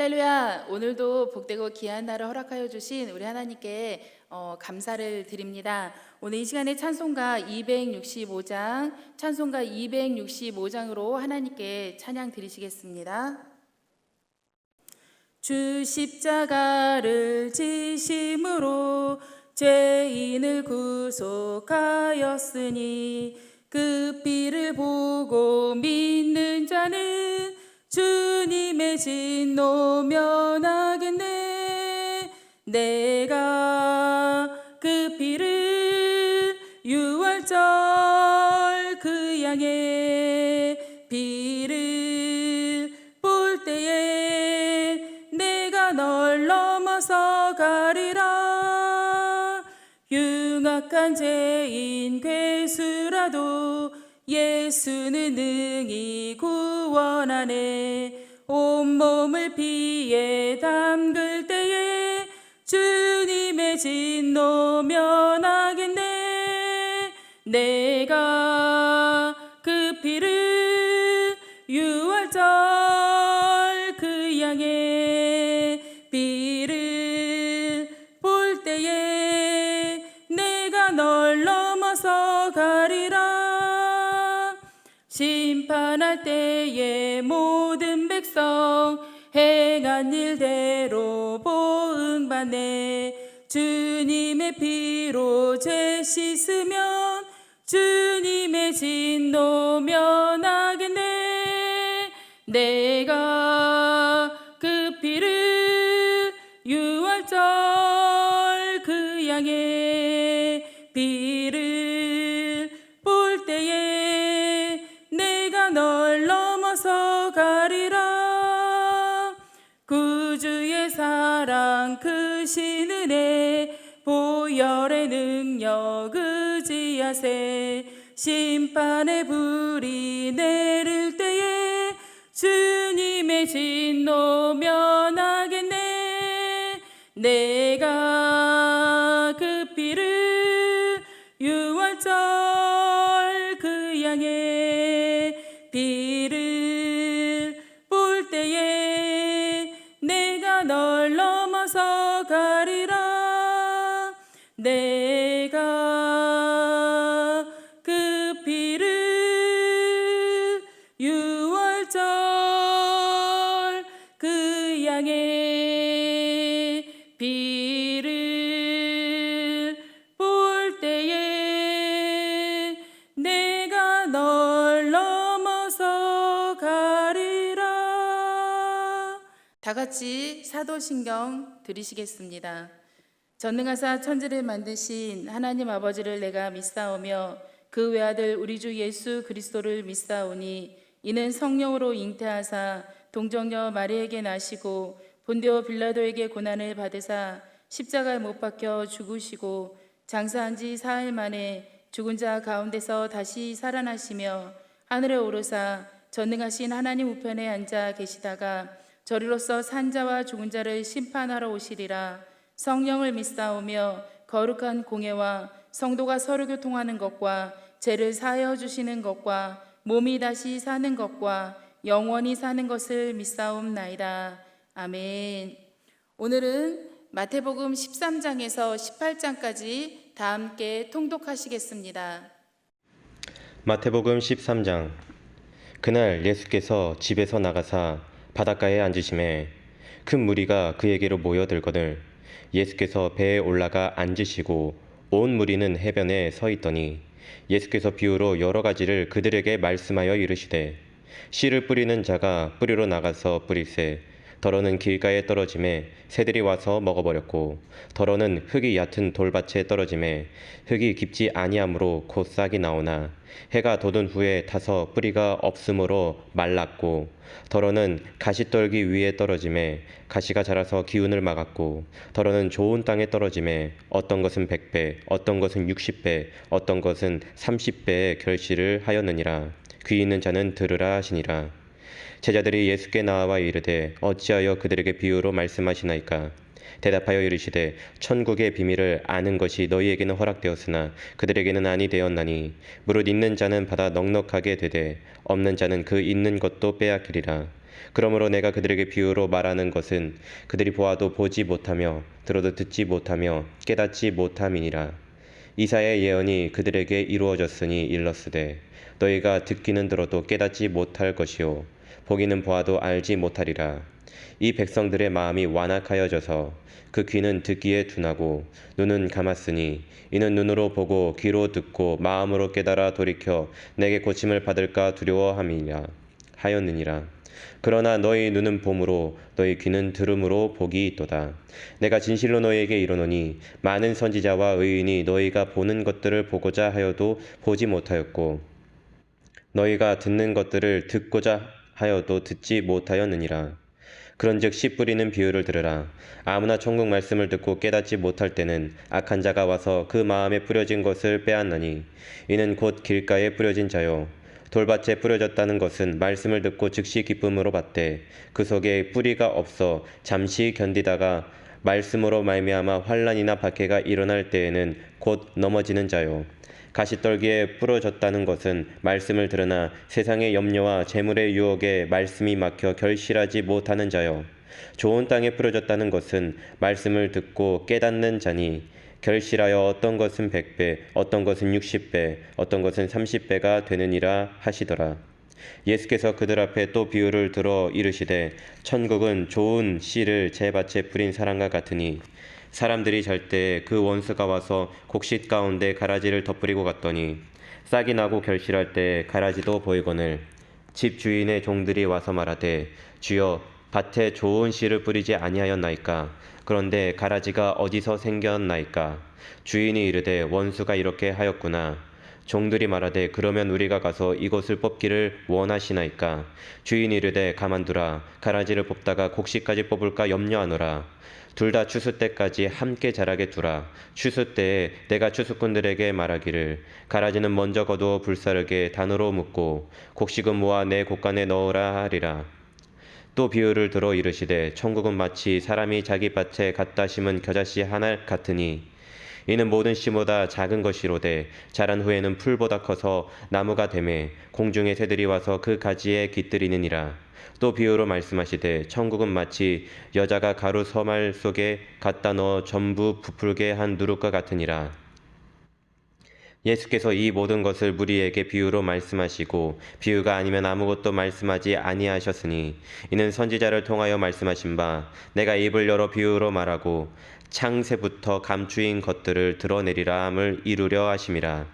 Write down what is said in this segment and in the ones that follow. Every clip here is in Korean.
할렐루야. 오늘도 복되고 귀한 날을 허락하여 주신 우리 하나님께 감사를 드립니다. 오늘 이 시간에 찬송가 265장, 찬송가 265장으로 하나님께 찬양 드리시겠습니다. 주 십자가를 지심으로 죄인을 구속하였으니 그 피를 보고 믿는 자는 주님의 진노 면하겠네. 내가 그 피를 유월절 그 양의 피를 볼 때에 내가 널 넘어서 가리라. 흉악한 죄인 괴수라도 예수는 능히 구원하네. 온몸을 피에 담글 때에 주님의 진노 면하겠네. 내가 그 피를 유월절 그 양의 피를 볼 때에 내가 널 넘어서 가리라. 심판할 때에 모든 백성 행한 일대로 보응받네. 주님의 피로 죄 씻으면 주님의 진노 면하겠네. 내가 그 피를 유월절 그 양의 피를 볼 때에 내가 널 넘어서 가리라. 구주의 사랑 크신 은혜 보혈의 능력 의지하세. 심판의 불이 내릴 때에 주님의 진노 면하겠네. 내가 그 피를 유월절 그 양의 피를 볼 때에 내가 널 넘어서 가리라. 내가 그 피를 유월절 그 양의 피를 볼 때에 내가 널 넘어서 가리라. 다 같이 사도신경 드리시겠습니다. 전능하사 천지를 만드신 하나님 아버지를 내가 믿사오며 그 외아들 우리 주 예수 그리스도를 믿사오니 이는 성령으로 잉태하사 동정녀 마리에게 나시고 본디오 빌라도에게 고난을 받으사 십자가에 못 박혀 죽으시고 장사한 지 사흘 만에 죽은 자 가운데서 다시 살아나시며 하늘에 오르사 전능하신 하나님 우편에 앉아 계시다가 저리로서 산 자와 죽은 자를 심판하러 오시리라. 성령을 믿사오며 거룩한 공예와 성도가 서로 교통하는 것과 죄를 사하여 주시는 것과 몸이 다시 사는 것과 영원히 사는 것을 믿사옵나이다. 아멘. 오늘은 마태복음 13장에서 18장까지 다 함께 통독하시겠습니다. 마태복음 13장. 그날 예수께서 집에서 나가사 바닷가에 앉으심에 큰 무리가 그에게로 모여들거늘 예수께서 배에 올라가 앉으시고 온 무리는 해변에 서 있더니 예수께서 비유로 여러 가지를 그들에게 말씀하여 이르시되 씨를 뿌리는 자가 뿌리로 나가서 뿌릴새 더러는 길가에 떨어짐에 새들이 와서 먹어버렸고 더러는 흙이 얕은 돌밭에 떨어짐에 흙이 깊지 아니하므로 곧 싹이 나오나 해가 돋은 후에 타서 뿌리가 없으므로 말랐고 더러는 가시떨기 위에 떨어짐에 가시가 자라서 기운을 막았고 더러는 좋은 땅에 떨어짐에 어떤 것은 100배 어떤 것은 60배 어떤 것은 30배의 결실을 하였느니라. 귀 있는 자는 들으라 하시니라. 제자들이 예수께 나와 이르되 어찌하여 그들에게 비유로 말씀하시나이까. 대답하여 이르시되 천국의 비밀을 아는 것이 너희에게는 허락되었으나 그들에게는 아니 되었나니 무릇 있는 자는 받아 넉넉하게 되되 없는 자는 그 있는 것도 빼앗기리라. 그러므로 내가 그들에게 비유로 말하는 것은 그들이 보아도 보지 못하며 들어도 듣지 못하며 깨닫지 못함이니라. 이사야의 예언이 그들에게 이루어졌으니 일렀으되 너희가 듣기는 들어도 깨닫지 못할 것이요 보기는 보아도 알지 못하리라. 이 백성들의 마음이 완악하여져서 그 귀는 듣기에 둔하고 눈은 감았으니 이는 눈으로 보고 귀로 듣고 마음으로 깨달아 돌이켜 내게 고침을 받을까 두려워함이라 하였느니라. 그러나 너희 눈은 봄으로 너희 귀는 들음으로 복이 있도다. 내가 진실로 너희에게 이르노니 많은 선지자와 의인이 너희가 보는 것들을 보고자 하여도 보지 못하였고 너희가 듣는 것들을 듣고자 하여도 듣지 못하였느니라. 그런즉 씨 뿌리는 비유를 들으라. 아무나 천국 말씀을 듣고 깨닫지 못할 때는 악한 자가 와서 그 마음에 뿌려진 것을 빼앗나니 이는 곧 길가에 뿌려진 자요 돌밭에 뿌려졌다는 것은 말씀을 듣고 즉시 기쁨으로 받되 그 속에 뿌리가 없어 잠시 견디다가 말씀으로 말미암아 환난이나 박해가 일어날 때에는 곧 넘어지는 자요 가시떨기에 뿌려졌다는 것은 말씀을 들으나 세상의 염려와 재물의 유혹에 말씀이 막혀 결실하지 못하는 자요 좋은 땅에 뿌려졌다는 것은 말씀을 듣고 깨닫는 자니 결실하여 어떤 것은 100배, 어떤 것은 60배, 어떤 것은 30배가 되느니라 하시더라. 예수께서 그들 앞에 또 비유를 들어 이르시되 천국은 좋은 씨를 제 밭에 뿌린 사람과 같으니 사람들이 잘 때 그 원수가 와서 곡식 가운데 가라지를 덧뿌리고 갔더니 싹이 나고 결실할 때 가라지도 보이거늘 집 주인의 종들이 와서 말하되 주여 밭에 좋은 씨를 뿌리지 아니하였나이까 그런데 가라지가 어디서 생겼나이까 주인이 이르되 원수가 이렇게 하였구나 종들이 말하되 그러면 우리가 가서 이것을 뽑기를 원하시나이까 주인이 이르되 가만두라 가라지를 뽑다가 곡식까지 뽑을까 염려하노라 둘 다 추수 때까지 함께 자라게 두라 추수 때에 내가 추수꾼들에게 말하기를 가라지는 먼저 거두어 불사르게 단으로 묶고 곡식은 모아 내 곡간에 넣으라 하리라 또 비유를 들어 이르시되 천국은 마치 사람이 자기 밭에 갖다 심은 겨자씨 하나 같으니 이는 모든 씨보다 작은 것이로되 자란 후에는 풀보다 커서 나무가 되매 공중의 새들이 와서 그 가지에 깃들이느니라. 또 비유로 말씀하시되 천국은 마치 여자가 가루 서말 속에 갖다 넣어 전부 부풀게 한 누룩과 같으니라. 예수께서 이 모든 것을 무리에게 비유로 말씀하시고 비유가 아니면 아무것도 말씀하지 아니하셨으니 이는 선지자를 통하여 말씀하신 바 내가 입을 열어 비유로 말하고 창세부터 감추인 것들을 드러내리라 함을 이루려 하심이라.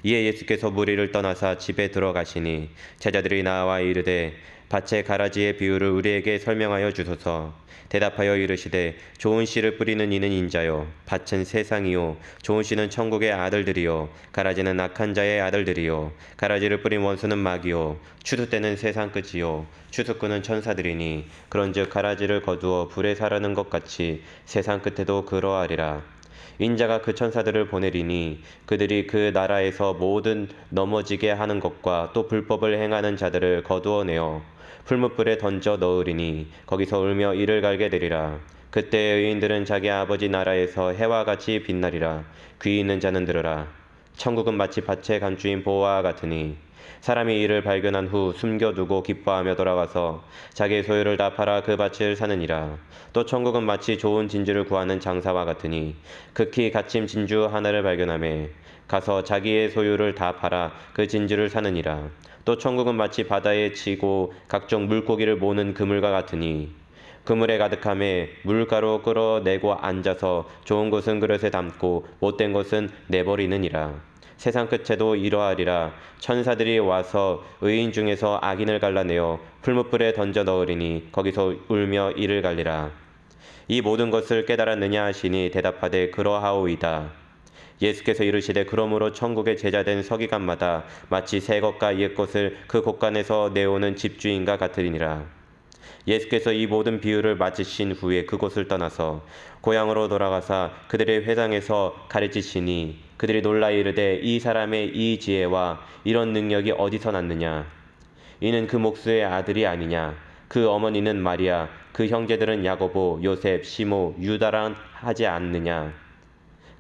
이에 예수께서 무리를 떠나사 집에 들어가시니 제자들이 나와 이르되 밭의 가라지의 비유를 우리에게 설명하여 주소서. 대답하여 이르시되 좋은 씨를 뿌리는 이는 인자요 밭은 세상이요 좋은 씨는 천국의 아들들이요 가라지는 악한 자의 아들들이요 가라지를 뿌린 원수는 마귀요 추수 때는 세상 끝이요 추수꾼은 천사들이니 그런즉 가라지를 거두어 불에 사르는 것 같이 세상 끝에도 그러하리라. 인자가 그 천사들을 보내리니 그들이 그 나라에서 모든 넘어지게 하는 것과 또 불법을 행하는 자들을 거두어내어 풀무불에 던져 넣으리니 거기서 울며 이를 갈게 되리라. 그때 의인들은 자기 아버지 나라에서 해와 같이 빛나리라. 귀 있는 자는 들으라. 천국은 마치 밭에 감추인 보화와 같으니 사람이 이를 발견한 후 숨겨두고 기뻐하며 돌아가서 자기의 소유를 다 팔아 그 밭을 사느니라. 또 천국은 마치 좋은 진주를 구하는 장사와 같으니 극히 갇힌 진주 하나를 발견하매 가서 자기의 소유를 다 팔아 그 진주를 사느니라. 또 천국은 마치 바다에 치고 각종 물고기를 모는 그물과 같으니 그물에 가득함에 물가로 끌어내고 앉아서 좋은 것은 그릇에 담고 못된 것은 내버리느니라. 세상 끝에도 이러하리라. 천사들이 와서 의인 중에서 악인을 갈라내어 풀무불에 던져 넣으리니 거기서 울며 이를 갈리라. 이 모든 것을 깨달았느냐 하시니 대답하되 그러하오이다. 예수께서 이르시되 그러므로 천국의 제자된 서기관마다 마치 새 것과 옛 것을 그 곳간에서 내오는 집주인과 같으리니라. 예수께서 이 모든 비유를 마치신 후에 그곳을 떠나서 고향으로 돌아가사 그들의 회당에서 가르치시니 그들이 놀라 이르되 이 사람의 이 지혜와 이런 능력이 어디서 났느냐. 이는 그 목수의 아들이 아니냐. 그 어머니는 마리아, 그 형제들은 야고보, 요셉, 시모, 유다란 하지 않느냐.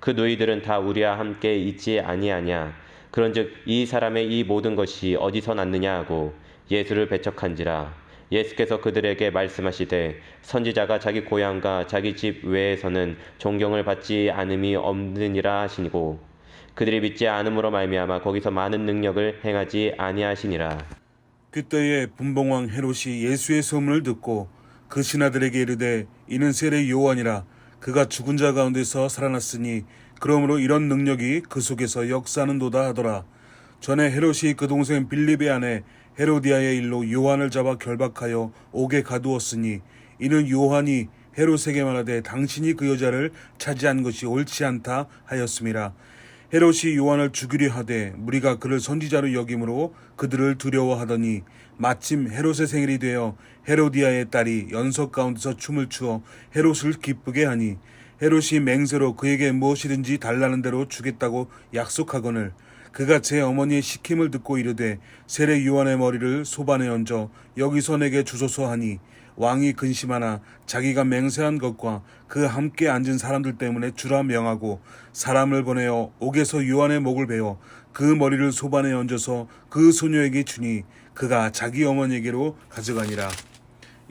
그 너희들은 다 우리와 함께 있지 아니하냐. 그런즉 이 사람의 이 모든 것이 어디서 났느냐 하고 예수를 배척한지라. 예수께서 그들에게 말씀하시되 선지자가 자기 고향과 자기 집 외에서는 존경을 받지 않음이 없느니라 하시니고 그들이 믿지 않음으로 말미암아 거기서 많은 능력을 행하지 아니하시니라. 그때에 분봉왕 헤롯이 예수의 소문을 듣고 그 신하들에게 이르되 이는 세례 요한이라. 그가 죽은 자 가운데서 살아났으니 그러므로 이런 능력이 그 속에서 역사하는도다 하더라. 전에 헤롯이 그 동생 빌립의 아내 헤로디아의 일로 요한을 잡아 결박하여 옥에 가두었으니 이는 요한이 헤롯에게 말하되 당신이 그 여자를 차지한 것이 옳지 않다 하였음이라. 헤롯이 요한을 죽이려 하되 무리가 그를 선지자로 여김으로 그들을 두려워하더니 마침 헤롯의 생일이 되어 헤로디아의 딸이 연석 가운데서 춤을 추어 헤롯을 기쁘게 하니 헤롯이 맹세로 그에게 무엇이든지 달라는 대로 주겠다고 약속하거늘 그가 제 어머니의 시킴을 듣고 이르되 세례 요한의 머리를 소반에 얹어 여기서 내게 주소서 하니 왕이 근심하나 자기가 맹세한 것과 그 함께 앉은 사람들 때문에 주라 명하고 사람을 보내어 옥에서 요한의 목을 베어 그 머리를 소반에 얹어서 그 소녀에게 주니 그가 자기 어머니에게로 가져가니라.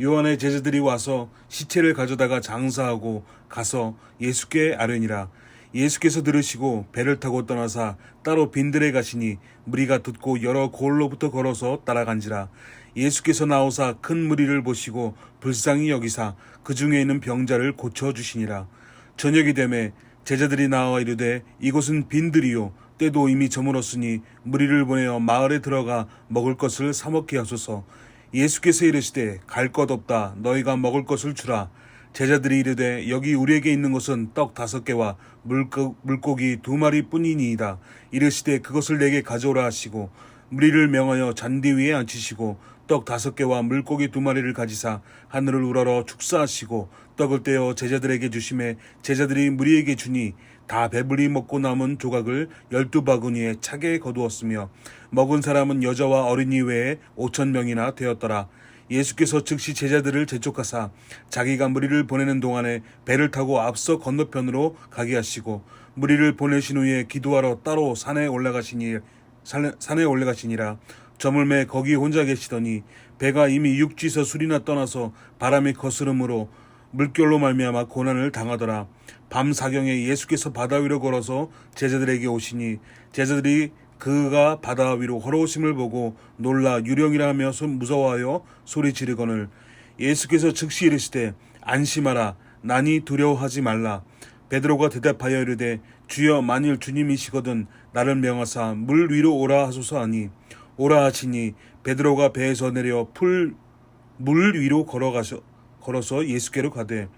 요한의 제자들이 와서 시체를 가져다가 장사하고 가서 예수께 아뢰니라. 예수께서 들으시고 배를 타고 떠나사 따로 빈들에 가시니 무리가 듣고 여러 골로부터 걸어서 따라간지라. 예수께서 나오사 큰 무리를 보시고 불쌍히 여기사 그 중에 있는 병자를 고쳐주시니라. 저녁이 되매 제자들이 나와 이르되 이곳은 빈들이요 때도 이미 저물었으니 무리를 보내어 마을에 들어가 먹을 것을 사 먹게 하소서. 예수께서 이르시되 갈 것 없다. 너희가 먹을 것을 주라. 제자들이 이르되 여기 우리에게 있는 것은 떡 5개와 물고기 2마리 뿐이니이다. 이르시되 그것을 내게 가져오라 하시고 무리를 명하여 잔디 위에 앉히시고 떡 5개와 물고기 2마리를 가지사 하늘을 우러러 축사하시고 떡을 떼어 제자들에게 주심에 제자들이 무리에게 주니 다 배불리 먹고 남은 조각을 12바구니에 차게 거두었으며 먹은 사람은 여자와 어린이 외에 5,000명이나 되었더라. 예수께서 즉시 제자들을 재촉하사 자기가 무리를 보내는 동안에 배를 타고 앞서 건너편으로 가게 하시고 무리를 보내신 후에 기도하러 따로 산에 올라가시니라. 저물매 거기 혼자 계시더니 배가 이미 육지에서 술이나 떠나서 바람이 거스름으로 물결로 말미암아 고난을 당하더라. 밤 사경에 예수께서 바다 위로 걸어서 제자들에게 오시니 제자들이 그가 바다 위로 걸어오심을 보고 놀라 유령이라 하며 무서워하여 소리 지르거늘 예수께서 즉시 이르시되 안심하라. 나니 두려워하지 말라. 베드로가 대답하여 이르되 주여 만일 주님이시거든 나를 명하사 물 위로 오라 하소서 하니 오라 하시니 베드로가 배에서 내려 물 위로 걸어서 예수께로 가되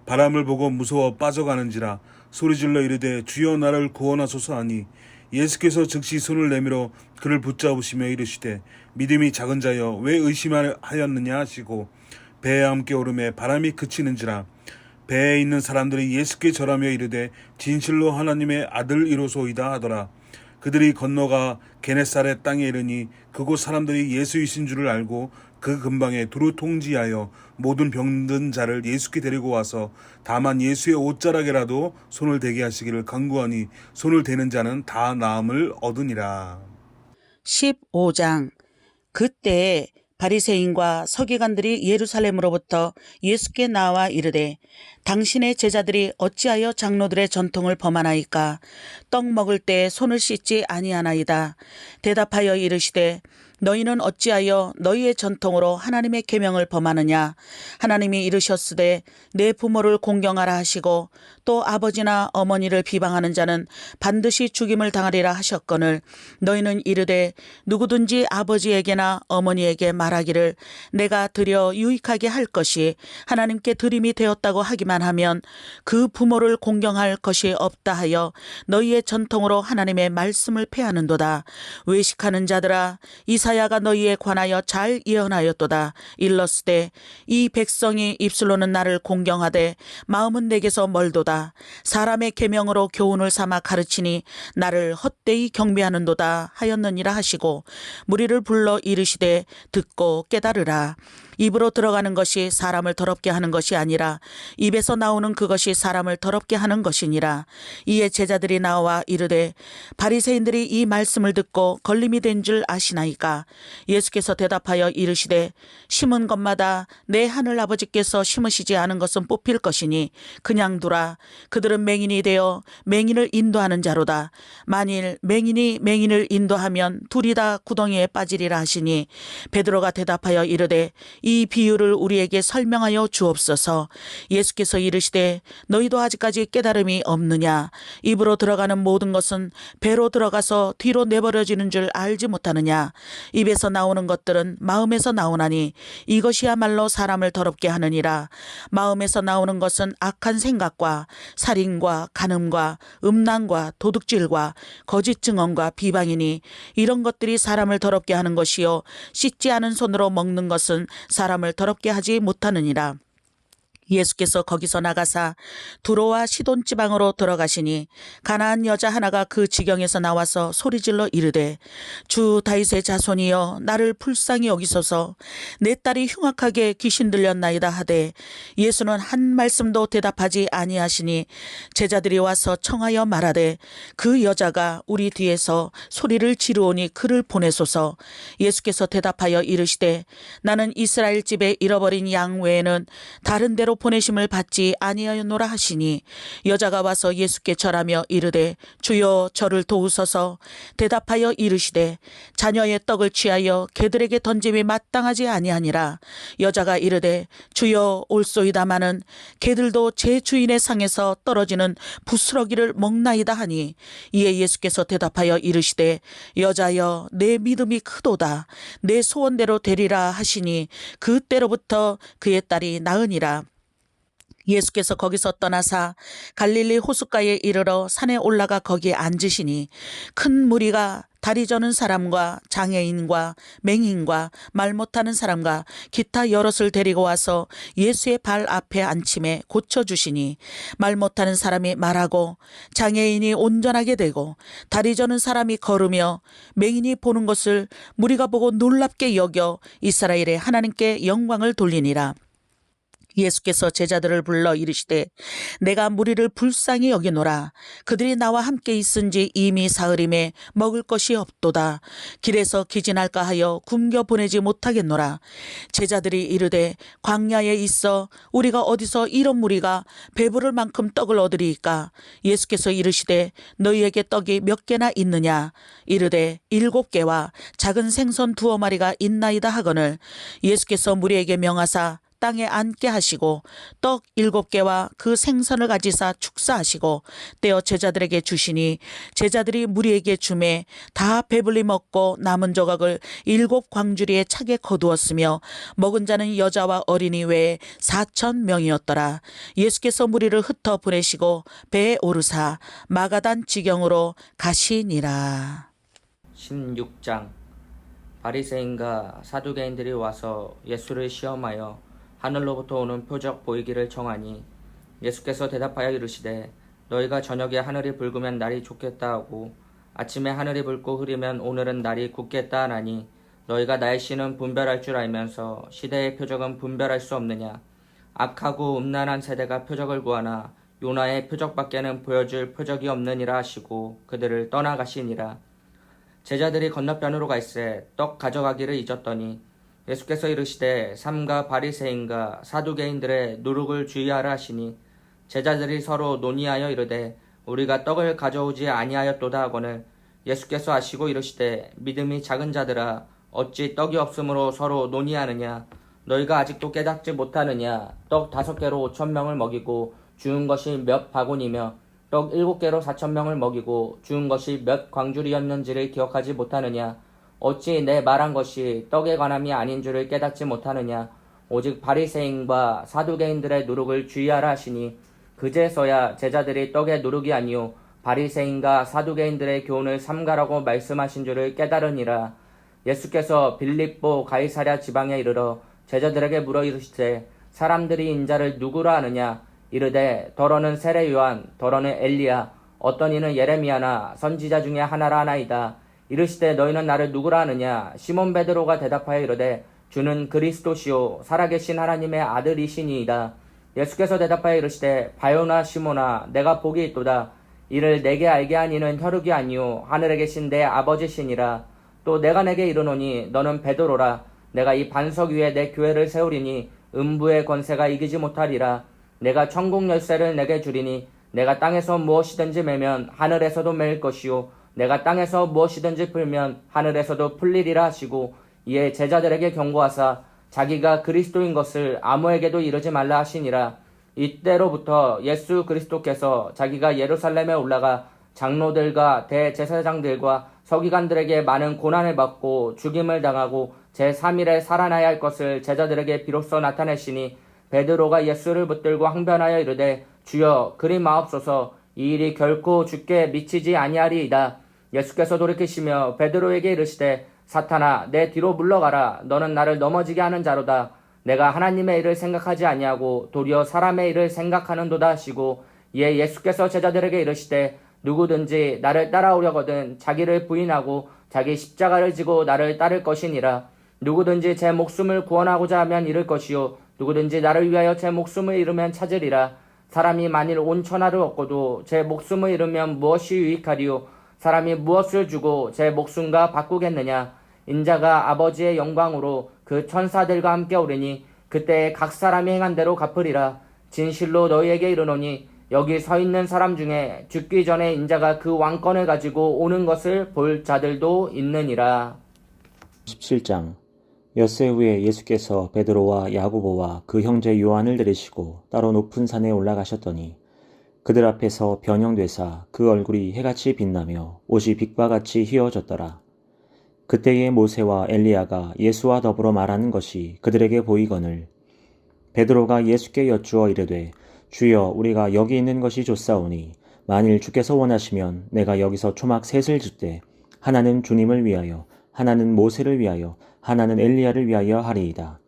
바람을 보고 무서워 빠져가는지라 소리질러 이르되 주여 나를 구원하소서 하니 예수께서 즉시 손을 내밀어 그를 붙잡으시며 이르시되 믿음이 작은 자여 왜 의심하였느냐 하시고 배에 함께 오르매 바람이 그치는지라. 배에 있는 사람들이 예수께 절하며 이르되 진실로 하나님의 아들이로소이다 하더라. 그들이 건너가 게네사렛 땅에 이르니 그곳 사람들이 예수이신 줄을 알고 그 근방에 두루 통지하여 모든 병든 자를 예수께 데리고 와서 다만 예수의 옷자락에라도 손을 대게 하시기를 간구하니 손을 대는 자는 다 나음을 얻으니라. 15장. 그때 바리새인과 서기관들이 예루살렘으로부터 예수께 나와 이르되 당신의 제자들이 어찌하여 장로들의 전통을 범하나이까? 떡 먹을 때 손을 씻지 아니하나이다. 대답하여 이르시되 너희는 어찌하여 너희의 전통으로 하나님의 계명을 범하느냐? 하나님이 이르셨으되 내 부모를 공경하라 하시고 또 아버지나 어머니를 비방하는 자는 반드시 죽임을 당하리라 하셨거늘 너희는 이르되 누구든지 아버지에게나 어머니에게 말하기를 내가 드려 유익하게 할 것이 하나님께 드림이 되었다고 하기만 하면 그 부모를 공경할 것이 없다 하여 너희의 전통으로 하나님의 말씀을 폐하는도다. 외식하는 자들아 이사야가 너희에 관하여 잘 예언하였도다. 일렀으되 이 백성이 입술로는 나를 공경하되 마음은 내게서 멀도다. 사람의 계명으로 교훈을 삼아 가르치니 나를 헛되이 경배하는도다 하였느니라 하시고 무리를 불러 이르시되 듣고 깨달으라. 입으로 들어가는 것이 사람을 더럽게 하는 것이 아니라 입에서 나오는 그것이 사람을 더럽게 하는 것이니라. 이에 제자들이 나와 이르되 바리새인들이 이 말씀을 듣고 걸림이 된 줄 아시나이까? 예수께서 대답하여 이르시되 심은 것마다 내 하늘 아버지께서 심으시지 않은 것은 뽑힐 것이니 그냥 두라. 그들은 맹인이 되어 맹인을 인도하는 자로다. 만일 맹인이 맹인을 인도하면 둘이 다 구덩이에 빠지리라 하시니 베드로가 대답하여 이르되 이 비유를 우리에게 설명하여 주옵소서. 예수께서 이르시되 너희도 아직까지 깨달음이 없느냐? 입으로 들어가는 모든 것은 배로 들어가서 뒤로 내버려지는 줄 알지 못하느냐? 입에서 나오는 것들은 마음에서 나오나니 이것이야말로 사람을 더럽게 하느니라. 마음에서 나오는 것은 악한 생각과 살인과 간음과 음란과 도둑질과 거짓 증언과 비방이니 이런 것들이 사람을 더럽게 하는 것이요 씻지 않은 손으로 먹는 것은 사람을 더럽게 하지 못하느니라. 예수께서 거기서 나가사 두로와 시돈 지방으로 들어가시니 가나안 여자 하나가 그 지경에서 나와서 소리질러 이르되 주 다윗의 자손이여 나를 불쌍히 여기소서. 내 딸이 흉악하게 귀신 들렸나이다 하되 예수는 한 말씀도 대답하지 아니하시니 제자들이 와서 청하여 말하되 그 여자가 우리 뒤에서 소리를 지르오니 그를 보내소서. 예수께서 대답하여 이르시되 나는 이스라엘 집에 잃어버린 양 외에는 다른 데로 보내심을 받지 아니하였노라 하시니 여자가 와서 예수께 절하며 이르되 주여 저를 도우소서. 대답하여 이르시되 자녀의 떡을 취하여 개들에게 던짐이 마땅하지 아니하니라. 여자가 이르되 주여 올소이다마는 개들도 제 주인의 상에서 떨어지는 부스러기를 먹나이다 하니 이에 예수께서 대답하여 이르시되 여자여 내 믿음이 크도다. 내 소원대로 되리라 하시니 그때로부터 그의 딸이 나으니라. 예수께서 거기서 떠나사 갈릴리 호숫가에 이르러 산에 올라가 거기에 앉으시니 큰 무리가 다리 저는 사람과 장애인과 맹인과 말 못하는 사람과 기타 여럿을 데리고 와서 예수의 발 앞에 앉힘에 고쳐주시니 말 못하는 사람이 말하고 장애인이 온전하게 되고 다리 저는 사람이 걸으며 맹인이 보는 것을 무리가 보고 놀랍게 여겨 이스라엘의 하나님께 영광을 돌리니라. 예수께서 제자들을 불러 이르시되 내가 무리를 불쌍히 여기노라. 그들이 나와 함께 있은지 이미 사흘임에 먹을 것이 없도다. 길에서 기진할까 하여 굶겨 보내지 못하겠노라. 제자들이 이르되 광야에 있어 우리가 어디서 이런 무리가 배부를 만큼 떡을 얻으리이까? 예수께서 이르시되 너희에게 떡이 몇 개나 있느냐? 이르되 7개와 작은 생선 2마리가 있나이다 하거늘 예수께서 무리에게 명하사 땅에 앉게 하시고 떡 7개와 그 생선을 가지사 축사하시고 떼어 제자들에게 주시니 제자들이 무리에게 주매 다 배불리 먹고 남은 조각을 7광주리에 차게 거두었으며 먹은 자는 여자와 어린이 외에 4,000명이었더라. 예수께서 무리를 흩어 보내시고 배에 오르사 마가단 지경으로 가시니라. 16장. 바리새인과 사두개인들이 와서 예수를 시험하여 하늘로부터 오는 표적 보이기를 청하니 예수께서 대답하여 이르시되 너희가 저녁에 하늘이 붉으면 날이 좋겠다 하고 아침에 하늘이 붉고 흐리면 오늘은 날이 굳겠다 하나니 너희가 날씨는 분별할 줄 알면서 시대의 표적은 분별할 수 없느냐? 악하고 음란한 세대가 표적을 구하나 요나의 표적밖에는 보여줄 표적이 없느니라 하시고 그들을 떠나가시니라. 제자들이 건너편으로 갈새 떡 가져가기를 잊었더니 예수께서 이르시되 삼가 바리새인과 사두개인들의 누룩을 주의하라 하시니 제자들이 서로 논의하여 이르되 우리가 떡을 가져오지 아니하였도다 하거늘 예수께서 아시고 이르시되 믿음이 작은 자들아 어찌 떡이 없으므로 서로 논의하느냐? 너희가 아직도 깨닫지 못하느냐? 떡 5개로 5,000명을 먹이고 주운 것이 몇 바구니며 떡 7개로 4,000명을 먹이고 주운 것이 몇 광주리였는지를 기억하지 못하느냐? 어찌 내 말한 것이 떡에 관함이 아닌 줄을 깨닫지 못하느냐? 오직 바리새인과 사두개인들의 누룩을 주의하라 하시니 그제서야 제자들이 떡의 누룩이 아니요 바리새인과 사두개인들의 교훈을 삼가라고 말씀하신 줄을 깨달으니라. 예수께서 빌립보 가이사랴 지방에 이르러 제자들에게 물어 이르시되 사람들이 인자를 누구라 하느냐? 이르되 더러는 세례 요한, 더러는 엘리야, 어떤 이는 예레미야나 선지자 중에 하나라 하나이다. 이르시되 너희는 나를 누구라 하느냐? 시몬 베드로가 대답하여 이르되 주는 그리스도시요 살아계신 하나님의 아들이시니이다. 예수께서 대답하여 이르시되 바요나 시모나 내가 복이 있도다. 이를 내게 알게 한 이는 혈육이 아니요 하늘에 계신 내 아버지시니라. 또 내가 내게 이르노니 너는 베드로라. 내가 이 반석 위에 내 교회를 세우리니 음부의 권세가 이기지 못하리라. 내가 천국 열쇠를 내게 주리니 내가 땅에서 무엇이든지 매면 하늘에서도 매일 것이요 내가 땅에서 무엇이든지 풀면 하늘에서도 풀리리라 하시고, 이에 제자들에게 경고하사 자기가 그리스도인 것을 아무에게도 이르지 말라 하시니라. 이때로부터 예수 그리스도께서 자기가 예루살렘에 올라가 장로들과 대제사장들과 서기관들에게 많은 고난을 받고 죽임을 당하고 제3일에 살아나야 할 것을 제자들에게 비로소 나타내시니, 베드로가 예수를 붙들고 항변하여 이르되 주여 그리 마옵소서. 이 일이 결코 주께 미치지 아니하리이다. 예수께서 돌이키시며 베드로에게 이르시되 사탄아 내 뒤로 물러가라. 너는 나를 넘어지게 하는 자로다. 내가 하나님의 일을 생각하지 아니하고 도리어 사람의 일을 생각하는도다 하시고, 이에 예수께서 제자들에게 이르시되 누구든지 나를 따라오려거든 자기를 부인하고 자기 십자가를 지고 나를 따를 것이니라. 누구든지 제 목숨을 구원하고자 하면 잃을 것이요 누구든지 나를 위하여 제 목숨을 잃으면 찾으리라. 사람이 만일 온 천하를 얻고도 제 목숨을 잃으면 무엇이 유익하리요? 사람이 무엇을 주고 제 목숨과 바꾸겠느냐? 인자가 아버지의 영광으로 그 천사들과 함께 오르니 그때 각 사람이 행한 대로 갚으리라. 진실로 너희에게 이르노니 여기 서 있는 사람 중에 죽기 전에 인자가 그 왕권을 가지고 오는 것을 볼 자들도 있느니라. 17장. 엿새 후에 예수께서 베드로와 야고보와 그 형제 요한을 데리시고 따로 높은 산에 올라가셨더니 그들 앞에서 변형되사 그 얼굴이 해같이 빛나며 옷이 빛과 같이 휘어졌더라. 그때에 모세와 엘리야가 예수와 더불어 말하는 것이 그들에게 보이거늘 베드로가 예수께 여쭈어 이르되 주여 우리가 여기 있는 것이 좋사오니 만일 주께서 원하시면 내가 여기서 초막 셋을 짓되 하나는 주님을 위하여 하나는 모세를 위하여 하나는 엘리야를 위하여 하리이다.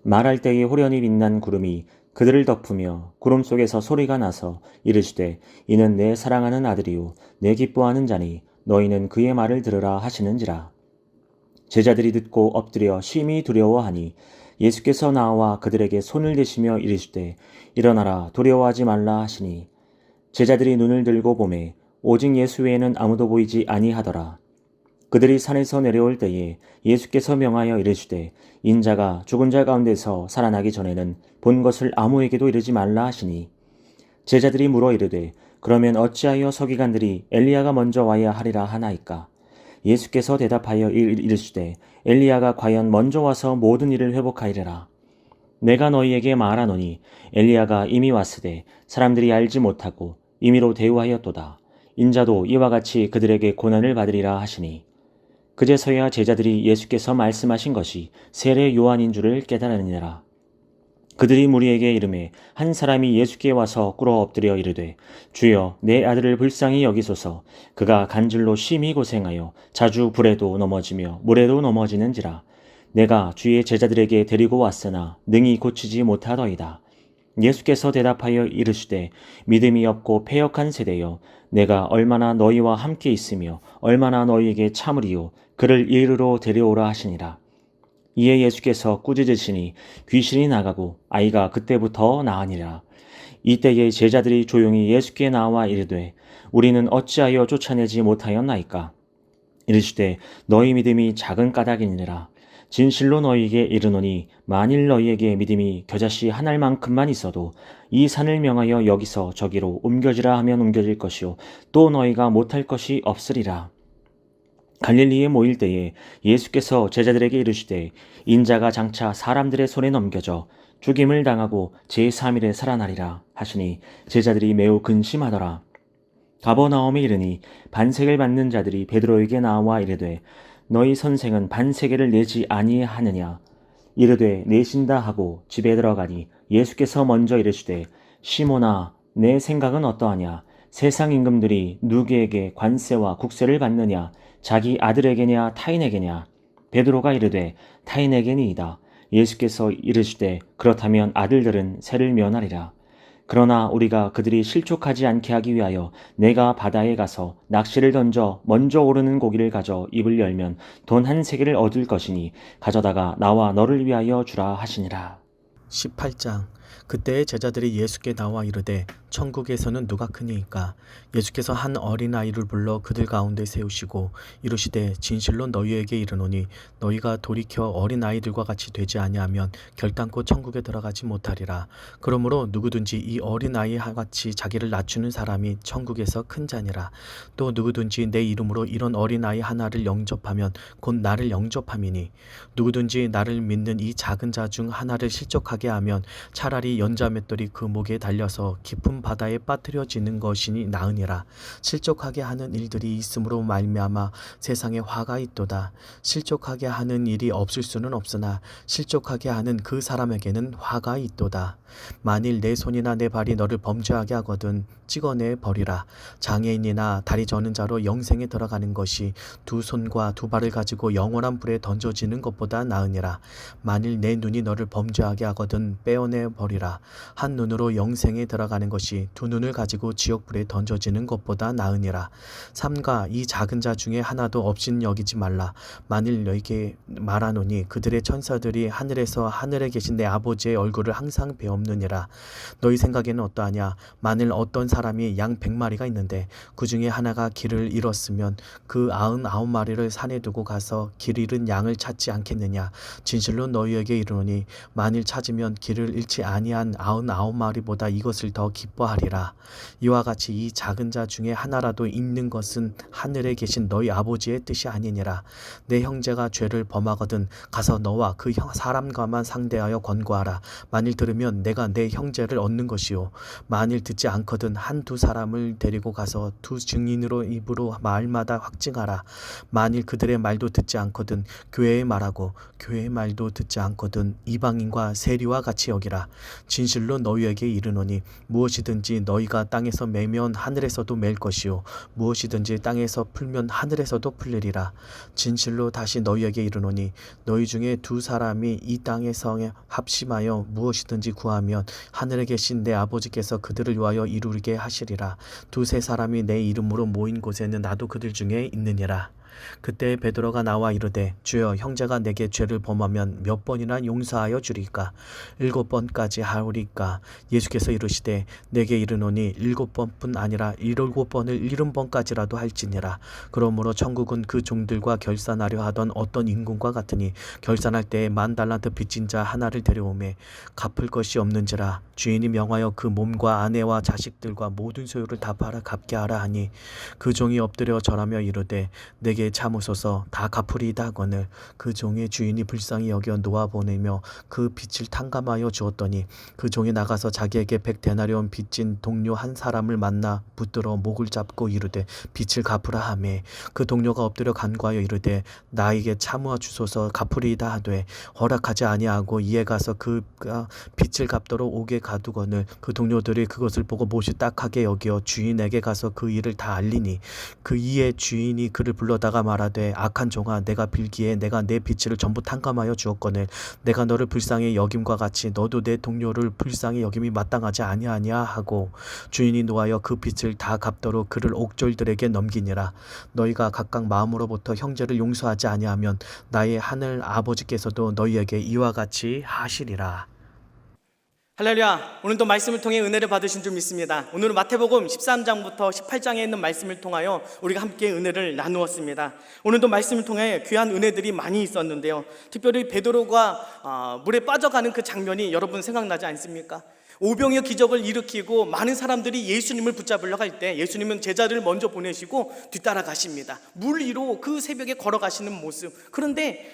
말할 때에 호련히 빛난 구름이 그들을 덮으며 구름 속에서 소리가 나서 이르시되 이는 내 사랑하는 아들이요 내 기뻐하는 자니 너희는 그의 말을 들으라 하시는지라. 제자들이 듣고 엎드려 심히 두려워하니 예수께서 나와 그들에게 손을 대시며 이르시되 일어나라 두려워하지 말라 하시니 제자들이 눈을 들고 보매 오직 예수 외에는 아무도 보이지 아니하더라. 그들이 산에서 내려올 때에 예수께서 명하여 이르시되 인자가 죽은 자 가운데서 살아나기 전에는 본 것을 아무에게도 이르지 말라 하시니 제자들이 물어 이르되 그러면 어찌하여 서기관들이 엘리야가 먼저 와야 하리라 하나이까? 예수께서 대답하여 이르시되 엘리야가 과연 먼저 와서 모든 일을 회복하리라. 내가 너희에게 말하노니 엘리야가 이미 왔으되 사람들이 알지 못하고 임의로 대우하였도다. 인자도 이와 같이 그들에게 고난을 받으리라 하시니 그제서야 제자들이 예수께서 말씀하신 것이 세례 요한인 줄을 깨달으니라. 그들이 무리에게 이르매 한 사람이 예수께 와서 꿇어 엎드려 이르되 주여 내 아들을 불쌍히 여기소서. 그가 간질로 심히 고생하여 자주 불에도 넘어지며 물에도 넘어지는지라. 내가 주의 제자들에게 데리고 왔으나 능히 고치지 못하더이다. 예수께서 대답하여 이르시되 믿음이 없고 패역한 세대여 내가 얼마나 너희와 함께 있으며 얼마나 너희에게 참으리요 그를 이르러 데려오라 하시니라. 이에 예수께서 꾸짖으시니 귀신이 나가고 아이가 그때부터 나으니라. 이때에 제자들이 조용히 예수께 나와 이르되 우리는 어찌하여 쫓아내지 못하였나이까? 이르시되 너희 믿음이 작은 까닭이니라. 진실로 너희에게 이르노니 만일 너희에게 믿음이 겨자씨 한 알만큼만 있어도 이 산을 명하여 여기서 저기로 옮겨지라 하면 옮겨질 것이요 또 너희가 못할 것이 없으리라. 갈릴리에 모일 때에 예수께서 제자들에게 이르시되 인자가 장차 사람들의 손에 넘겨져 죽임을 당하고 제3일에 살아나리라 하시니 제자들이 매우 근심하더라. 가버나움에 이르니 반세를 받는 자들이 베드로에게 나와 이르되 너희 선생은 반세계를 내지 아니하느냐? 이르되 내신다 하고 집에 들어가니 예수께서 먼저 이르시되 시몬아 내 생각은 어떠하냐? 세상 임금들이 누구에게 관세와 국세를 받느냐? 자기 아들에게냐 타인에게냐? 베드로가 이르되 타인에게니이다. 예수께서 이르시되 그렇다면 아들들은 세를 면하리라. 그러나 우리가 그들이 실족하지 않게 하기 위하여 내가 바다에 가서 낚시를 던져 먼저 오르는 고기를 가져 입을 열면 돈 한 세겔을 얻을 것이니 가져다가 나와 너를 위하여 주라 하시니라. 18장. 그때 제자들이 예수께 나와 이르되 천국에서는 누가 크니이까? 예수께서 한 어린아이를 불러 그들 가운데 세우시고 이르시되 진실로 너희에게 이르노니 너희가 돌이켜 어린아이들과 같이 되지 아니하면 결단코 천국에 들어가지 못하리라. 그러므로 누구든지 이 어린아이와 같이 자기를 낮추는 사람이 천국에서 큰 자니라. 또 누구든지 내 이름으로 이런 어린아이 하나를 영접하면 곧 나를 영접함이니 누구든지 나를 믿는 이 작은 자 중 하나를 실족하게 하면 차라리 연자맷돌이 그 목에 달려서 깊은 바다에 빠뜨려지는 것이니 나으니라. 실족하게 하는 일들이 있음으로 말미암아 세상에 화가 있도다. 실족하게 하는 일이 없을 수는 없으나 실족하게 하는 그 사람에게는 화가 있도다. 만일 내 손이나 내 발이 너를 범죄하게 하거든 찍어내 버리라. 장애인이나 다리 저는 자로 영생에 들어가는 것이 두 손과 두 발을 가지고 영원한 불에 던져지는 것보다 나으니라. 만일 내 눈이 너를 범죄하게 하거든 빼어내 버리라. 한 눈으로 영생에 들어가는 것이 두 눈을 가지고 지옥불에 던져지는 것보다 나으니라. 삼가 이 작은 자 중에 하나도 없인 여기지 말라. 만일 너에게 말하노니 그들의 천사들이 하늘에서 하늘에 계신 내 아버지의 얼굴을 항상 배옵느니라. 너희 생각에는 어떠하냐? 만일 어떤 사람이 양 100마리가 있는데 그 중에 하나가 길을 잃었으면 그 99마리를 산에 두고 가서 길 잃은 양을 찾지 않겠느냐? 진실로 너희에게 이르노니 만일 찾으면 길을 잃지 아니한 99마리보다 이것을 더 기뻐하리라. 이와 같이 이 작은 자 중에 하나라도 있는 것은 하늘에 계신 너희 아버지의 뜻이 아니니라. 내 형제가 죄를 범하거든 가서 너와 그 사람과만 상대하여 권고하라. 만일 들으면 내가 내 형제를 얻는 것이요 만일 듣지 않거든 한두 사람을 데리고 가서 두 증인으로 입으로 말마다 확증하라. 만일 그들의 말도 듣지 않거든 교회의 말하고 교회의 말도 듣지 않거든 이방인과 세리와 같이 여기라. 진실로 너희에게 이르노니 무엇이든지 너희가 땅에서 매면 하늘에서도 맬 것이요 무엇이든지 땅에서 풀면 하늘에서도 풀리리라. 진실로 다시 너희에게 이르노니 너희 중에 두 사람이 이 땅에서 합심하여 무엇이든지 구하면 하늘에 계신 내 아버지께서 그들을 위하여 이루게 하시리라. 두세 사람이 내 이름으로 모인 곳에는 나도 그들 중에 있느니라. 그때 베드로가 나와 이르되 주여 형제가 내게 죄를 범하면 몇 번이나 용서하여 주리까? 7번까지 하오리까? 예수께서 이르시되 내게 이르노니 7번뿐 아니라 7번을 70번까지라도 할지니라. 그러므로 천국은 그 종들과 결산하려 하던 어떤 임금과 같으니 결산할 때에 10,000달란트 빚진 자 하나를 데려오매 갚을 것이 없는지라. 주인이 명하여 그 몸과 아내와 자식들과 모든 소유를 다 팔아 갚게 하라 하니 그 종이 엎드려 절하며 이르되 내게 참으소서 다 갚으리이다 하거늘 그 종의 주인이 불쌍히 여겨 놓아보내며 그 빚을 탕감하여 주었더니 그 종이 나가서 자기에게 100데나리온 빚진 동료 한 사람을 만나 붙들어 목을 잡고 이르되 빚을 갚으라 하매 그 동료가 엎드려 간구하여 이르되 나에게 참으아 주소서 갚으리이다 하되 허락하지 아니하고 이에 가서 그가 빚을 갚도록 옥에 가두거늘 그 동료들이 그것을 보고 못이 딱하게 여겨 주인에게 가서 그 일을 다 알리니 그 이에 주인이 그를 불러다가 말하되 악한 종아 내가 빌기에 내가 내 빚을 전부 탕감하여 주었거늘 내가 너를 불쌍히 여김과 같이 너도 내 동료를 불쌍히 여김이 마땅하지 아니하냐 하고 주인이 노하여 그 빚을 다 갚도록 그를 옥졸들에게 넘기니라. 너희가 각각 마음으로부터 형제를 용서하지 아니하면 나의 하늘 아버지께서도 너희에게 이와 같이 하시리라. 할렐루야. 오늘도 말씀을 통해 은혜를 받으신 줄 믿습니다. 오늘은 마태복음 13장부터 18장에 있는 말씀을 통하여 우리가 함께 은혜를 나누었습니다. 오늘도 말씀을 통해 귀한 은혜들이 많이 있었는데요. 특별히 베드로가 물에 빠져가는 그 장면이 여러분 생각나지 않습니까? 오병이어 기적을 일으키고 많은 사람들이 예수님을 붙잡으려 할 때 예수님은 제자를 먼저 보내시고 뒤따라 가십니다. 물 위로 그 새벽에 걸어가시는 모습. 그런데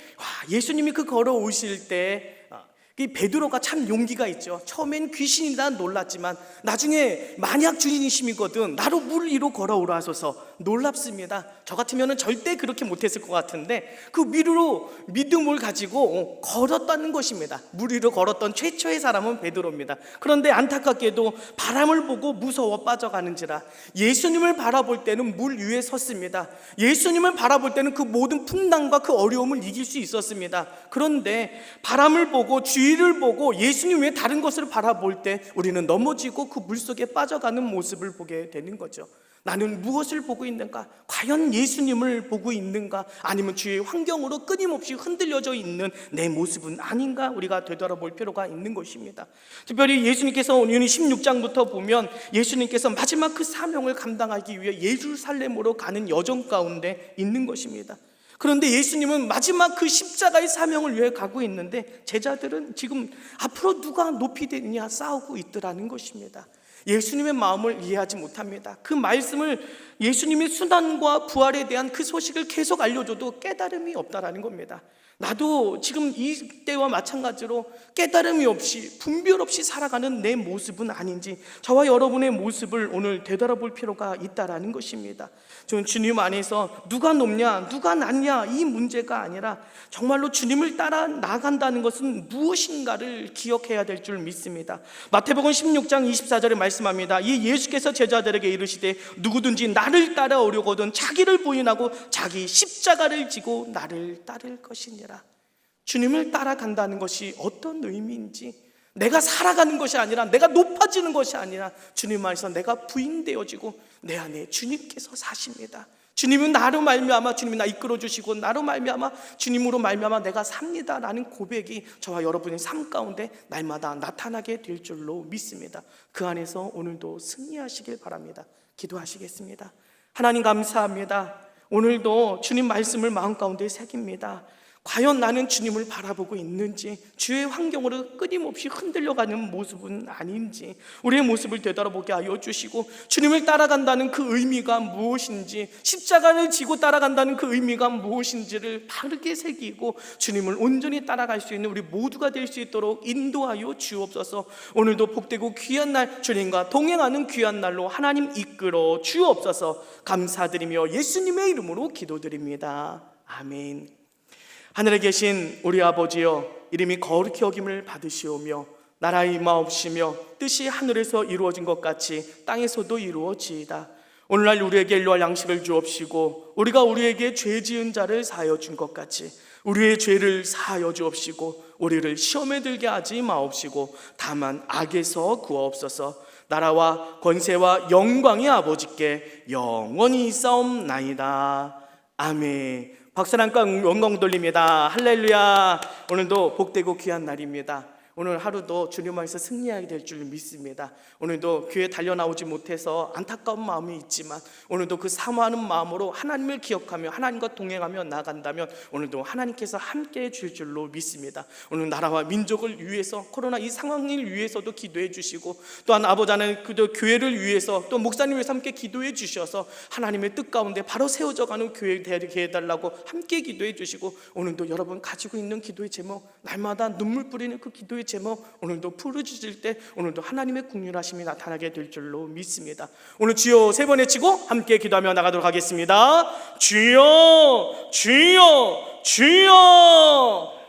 예수님이 그 걸어오실 때 이 베드로가 참 용기가 있죠. 처음엔 귀신이다 놀랐지만 나중에 만약 주인이심이거든 나로 물 위로 걸어오라 하소서 놀랍습니다. 저 같으면 절대 그렇게 못했을 것 같은데 그 위로 믿음을 가지고 걸었다는 것입니다. 물 위로 걸었던 최초의 사람은 베드로입니다. 그런데 안타깝게도 바람을 보고 무서워 빠져가는지라 예수님을 바라볼 때는 물 위에 섰습니다. 예수님을 바라볼 때는 그 모든 풍랑과 그 어려움을 이길 수 있었습니다. 그런데 바람을 보고 주인 뒤를 보고 예수님 외에 다른 것을 바라볼 때 우리는 넘어지고 그 물속에 빠져가는 모습을 보게 되는 거죠. 나는 무엇을 보고 있는가? 과연 예수님을 보고 있는가? 아니면 주위의 환경으로 끊임없이 흔들려져 있는 내 모습은 아닌가? 우리가 되돌아볼 필요가 있는 것입니다. 특별히 예수님께서 오늘 16장부터 보면 예수님께서 마지막 그 사명을 감당하기 위해 예루살렘으로 가는 여정 가운데 있는 것입니다. 그런데 예수님은 마지막 그 십자가의 사명을 위해 가고 있는데 제자들은 지금 앞으로 누가 높이 되느냐 싸우고 있더라는 것입니다. 예수님의 마음을 이해하지 못합니다. 그 말씀을 예수님의 순환과 부활에 대한 그 소식을 계속 알려줘도 깨달음이 없다라는 겁니다. 나도 지금 이때와 마찬가지로 깨달음이 없이 분별 없이 살아가는 내 모습은 아닌지 저와 여러분의 모습을 오늘 되돌아볼 필요가 있다라는 것입니다. 저는 주님 안에서 누가 높냐 누가 낮냐 이 문제가 아니라 정말로 주님을 따라 나간다는 것은 무엇인가를 기억해야 될 줄 믿습니다. 마태복음 16장 24절에 말씀합니다. 이 예수께서 제자들에게 이르시되 누구든지 나를 따라오려거든 자기를 부인하고 자기 십자가를 지고 나를 따를 것이니라. 주님을 따라간다는 것이 어떤 의미인지, 내가 살아가는 것이 아니라 내가 높아지는 것이 아니라 주님 안에서 내가 부인되어지고 내 안에 주님께서 사십니다. 주님은 나로 말미암아 주님이 나 이끌어 주시고 나로 말미암아 주님으로 말미암아 내가 삽니다라는 고백이 저와 여러분의 삶 가운데 날마다 나타나게 될 줄로 믿습니다. 그 안에서 오늘도 승리하시길 바랍니다. 기도하시겠습니다. 하나님 감사합니다. 오늘도 주님 말씀을 마음 가운데 새깁니다. 과연 나는 주님을 바라보고 있는지, 주의 환경으로 끊임없이 흔들려가는 모습은 아닌지 우리의 모습을 되돌아보게 하여 주시고, 주님을 따라간다는 그 의미가 무엇인지, 십자가를 지고 따라간다는 그 의미가 무엇인지를 바르게 새기고 주님을 온전히 따라갈 수 있는 우리 모두가 될 수 있도록 인도하여 주옵소서. 오늘도 복되고 귀한 날, 주님과 동행하는 귀한 날로 하나님 이끌어 주옵소서. 감사드리며 예수님의 이름으로 기도드립니다. 아멘. 하늘에 계신 우리 아버지여, 이름이 거룩히 여김을 받으시오며 나라의 임하옵시며 뜻이 하늘에서 이루어진 것 같이 땅에서도 이루어지이다. 오늘날 우리에게 일용할 양식을 주옵시고 우리가 우리에게 죄 지은 자를 사하여 준 것 같이 우리의 죄를 사하여 주옵시고 우리를 시험에 들게 하지 마옵시고 다만 악에서 구하옵소서. 나라와 권세와 영광이 아버지께 영원히 있사옵나이다. 아멘. 박수 한번 영광 돌립니다. 할렐루야. 오늘도 복되고 귀한 날입니다. 오늘 하루도 주님 안에서 승리하게 될 줄 믿습니다. 오늘도 교회 달려나오지 못해서 안타까운 마음이 있지만 오늘도 그 사모하는 마음으로 하나님을 기억하며 하나님과 동행하며 나간다면 오늘도 하나님께서 함께해 줄 줄로 믿습니다. 오늘 나라와 민족을 위해서, 코로나 이 상황을 위해서도 기도해 주시고, 또한 아버지 하나님 그저 교회를 위해서, 또 목사님 위해서 함께 기도해 주셔서 하나님의 뜻 가운데 바로 세워져가는 교회 되게 해달라고 함께 기도해 주시고, 오늘도 여러분 가지고 있는 기도의 제목, 날마다 눈물 뿌리는 그 기도의 제목 오늘도 부르짖을 때 오늘도 하나님의 긍휼하심이 나타나게 될 줄로 믿습니다. 오늘 주여 세 번 외치고 함께 기도하며 나가도록 하겠습니다. 주여 주여 주여.